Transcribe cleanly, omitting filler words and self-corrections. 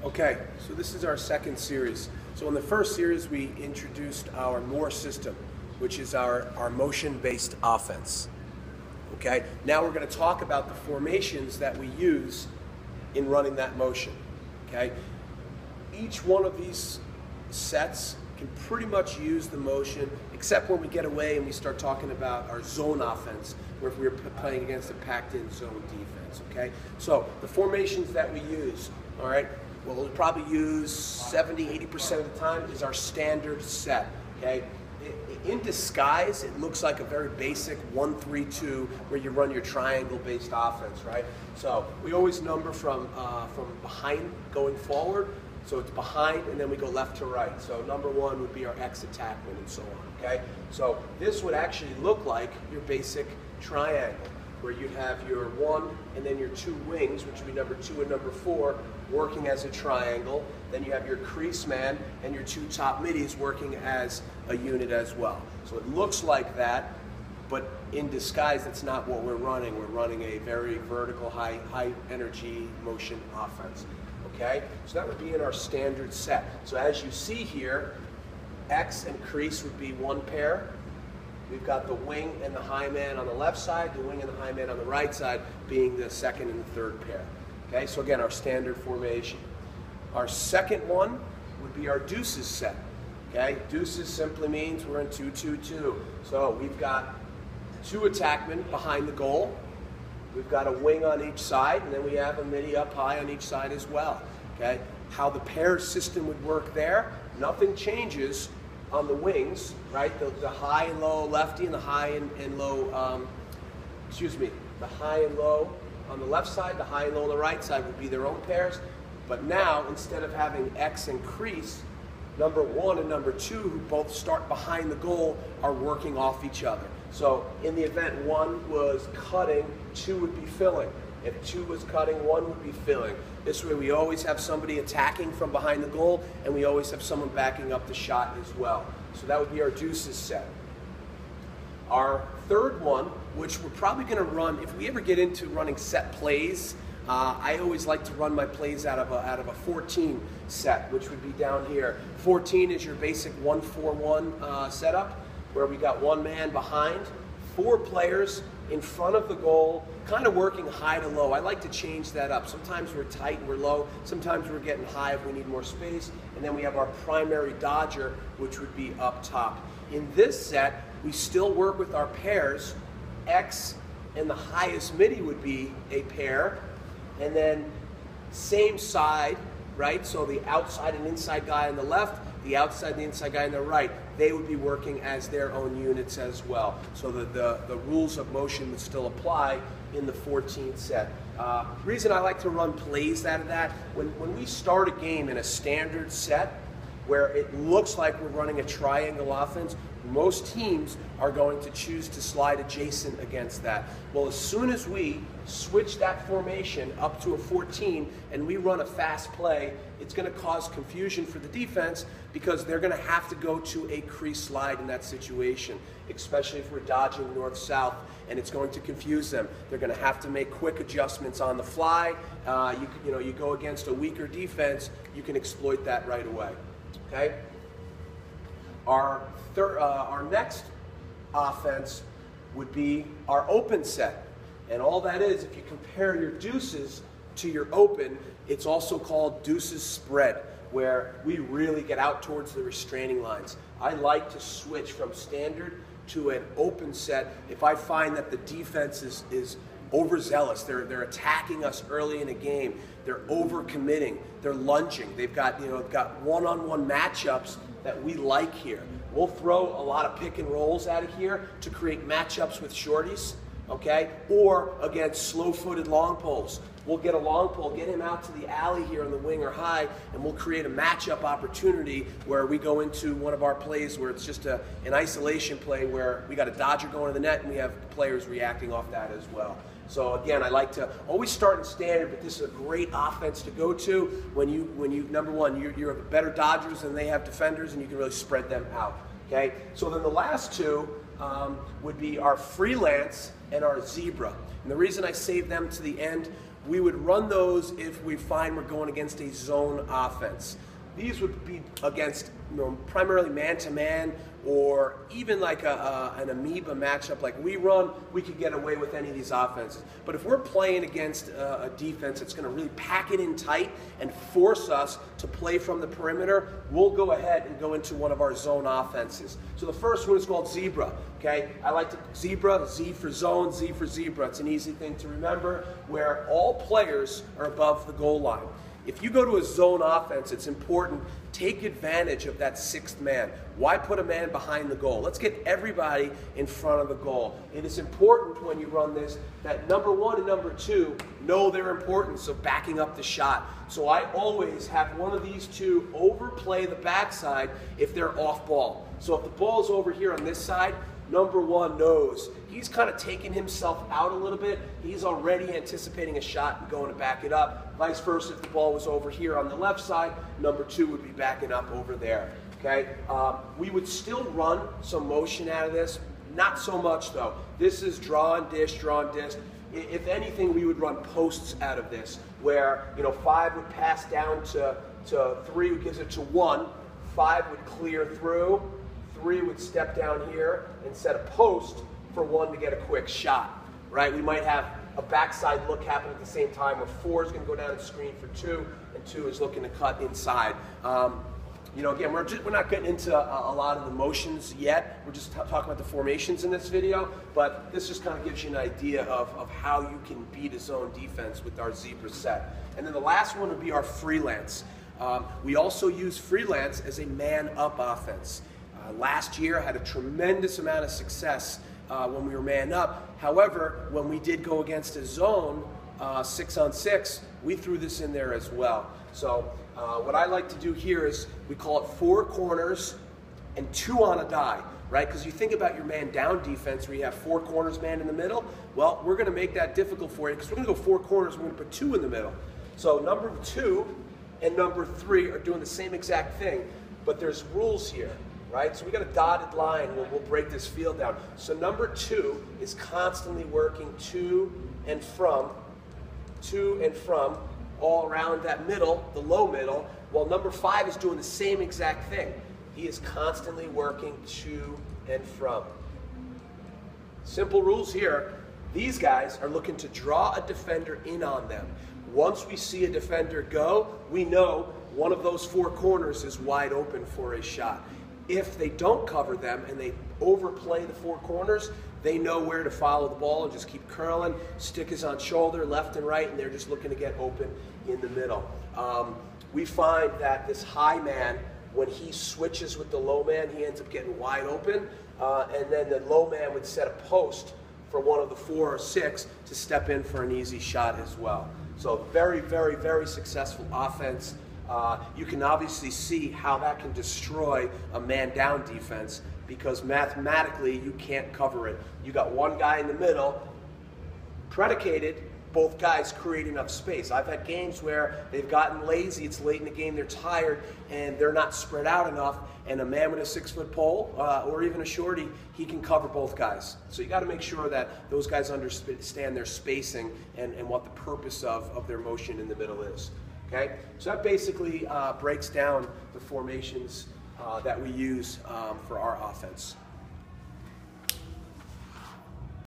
Okay, so this is our second series. So in the first series, we introduced our MORE system, which is our motion-based offense. Okay, now we're going to talk about the formations that we use in running that motion. Okay, each one of these sets can pretty much use the motion, except when we get away and we start talking about our zone offense, where if we're playing against a packed-in zone defense. Okay, so the formations that we use, all right, well, we'll probably use 70–80% of the time is our standard set. Okay, in disguise, it looks like a very basic 1-3-2 where you run your triangle-based offense, right? So we always number from behind going forward. So it's behind, and then we go left to right. So number one would be our X attackman, and so on. Okay. So this would actually look like your basic triangle, where you'd have your one and then your two wings, which would be number 2 and number 4, working as a triangle. Then you have your crease man and your two top middies working as a unit as well. So it looks like that, but in disguise, that's not what we're running. We're running a very vertical, high energy motion offense. Okay, so that would be in our standard set. So as you see here, X and crease would be one pair. We've got the wing and the high man on the left side, the wing and the high man on the right side being the second and the third pair. Okay, so again, our standard formation. Our second one would be our deuces set. Okay, deuces simply means we're in 2-2-2. So we've got two attackmen behind the goal. We've got a wing on each side, and then we have a midi up high on each side as well. Okay, how the pair system would work there, nothing changes on the wings, right? The high and low lefty and the high and low, the high and low on the left side, the high and low on the right side would be their own pairs. But now, instead of having X and crease, number 1 and number 2, who both start behind the goal, are working off each other. So in the event 1 was cutting, 2 would be filling. If 2 was cutting, 1 would be filling. This way we always have somebody attacking from behind the goal, and we always have someone backing up the shot as well. So that would be our deuces set. Our third one, which we're probably going to run, if we ever get into running set plays, I always like to run my plays out of a 14 set, which would be down here. 14 is your basic 1-4-1 setup, where we got one man behind, 4 players in front of the goal, kind of working high to low. I like to change that up. Sometimes we're tight and we're low. Sometimes we're getting high if we need more space. And then we have our primary dodger, which would be up top. In this set, we still work with our pairs. X and the highest midi would be a pair. And then same side, right? So the outside and inside guy on the left, the outside and the inside guy on the right, they would be working as their own units as well. So the rules of motion would still apply in the 14th set. Reason I like to run plays out of that, when we start a game in a standard set where it looks like we're running a triangle offense, most teams are going to choose to slide adjacent against that. Well, as soon as we switch that formation up to a 14 and we run a fast play, it's going to cause confusion for the defense because they're going to have to go to a crease slide in that situation, especially if we're dodging north-south, and it's going to confuse them. They're going to have to make quick adjustments on the fly. You go against a weaker defense, you can exploit that right away. Okay? Our next offense would be our open set. And all that is, if you compare your deuces to your open, it's also called deuces spread, where we really get out towards the restraining lines. I like to switch from standard to an open set if I find that the defense is overzealous. They're attacking us early in a game. They're overcommitting. They're lunging. They've got one-on-one matchups that we like here. We'll throw a lot of pick and rolls out of here to create matchups with shorties, okay? Or against slow-footed long poles. We'll get a long pole, get him out to the alley here on the wing or high, and we'll create a matchup opportunity where we go into one of our plays where it's just an isolation play where we got a dodger going to the net and we have players reacting off that as well. So again, I like to always start in standard, but this is a great offense to go to when you number one, you have better dodgers than they have defenders, and you can really spread them out. Okay. So then the last two would be our freelance and our zebra. And the reason I saved them to the end We would run those if we find we're going against a zone offense. These would be against primarily man-to-man, or even like an amoeba matchup like we run. We could get away with any of these offenses. But if we're playing against a defense that's going to really pack it in tight and force us to play from the perimeter, we'll go ahead and go into one of our zone offenses. So the first one is called zebra. Okay, I like zebra, Z for zone, Z for zebra. It's an easy thing to remember, where all players are above the goal line. If you go to a zone offense, it's important, take advantage of that sixth man. Why put a man behind the goal? Let's get everybody in front of the goal. It is important when you run this that number one and number two know their importance of backing up the shot. So I always have one of these two overplay the backside if they're off ball. So if the ball's over here on this side, number one knows he's kind of taking himself out a little bit. He's already anticipating a shot and going to back it up. Vice versa, if the ball was over here on the left side, number two would be backing up over there. Okay, we would still run some motion out of this, not so much though. This is draw and dish, draw and dish. If anything, we would run posts out of this, where 5 would pass down to 3, who gives it to 1. 5 would clear through. 3 would step down here and set a post for 1 to get a quick shot, right? We might have a backside look happen at the same time, where 4 is going to go down the screen for 2, and 2 is looking to cut inside. Again, we're not getting into a lot of the motions yet. We're just talking about the formations in this video, but this just kind of gives you an idea of how you can beat a zone defense with our zebra set. And then the last one would be our freelance. We also use freelance as a man-up offense. Last year, I had a tremendous amount of success when we were man up. However, when we did go against a zone 6-on-6, we threw this in there as well. So what I like to do here is we call it 4 corners and 2 on a die, right? Because you think about your man down defense where you have 4 corners, man in the middle. Well, we're going to make that difficult for you, because we're going to go 4 corners, we're going to put 2 in the middle. So number 2 and number 3 are doing the same exact thing, but there's rules here. Right? So we got a dotted line where we'll break this field down. So number 2 is constantly working to and from, all around that middle, the low middle, while number 5 is doing the same exact thing. He is constantly working to and from. Simple rules here. These guys are looking to draw a defender in on them. Once we see a defender go, we know one of those 4 corners is wide open for a shot. If they don't cover them and they overplay the 4 corners, they know where to follow the ball and just keep curling. Stick is on shoulder, left and right, and they're just looking to get open in the middle. We find that this high man, when he switches with the low man, he ends up getting wide open, and then the low man would set a post for one of the 4 or 6 to step in for an easy shot as well. So very, very, very successful offense. You can obviously see how that can destroy a man-down defense, because mathematically you can't cover it. You got one guy in the middle, predicated, both guys create enough space. I've had games where they've gotten lazy, it's late in the game, they're tired, and they're not spread out enough, and a man with a 6-foot pole, or even a shorty, he can cover both guys. So you got to make sure that those guys understand their spacing and what the purpose of their motion in the middle is. Okay, so that basically breaks down the formations that we use for our offense.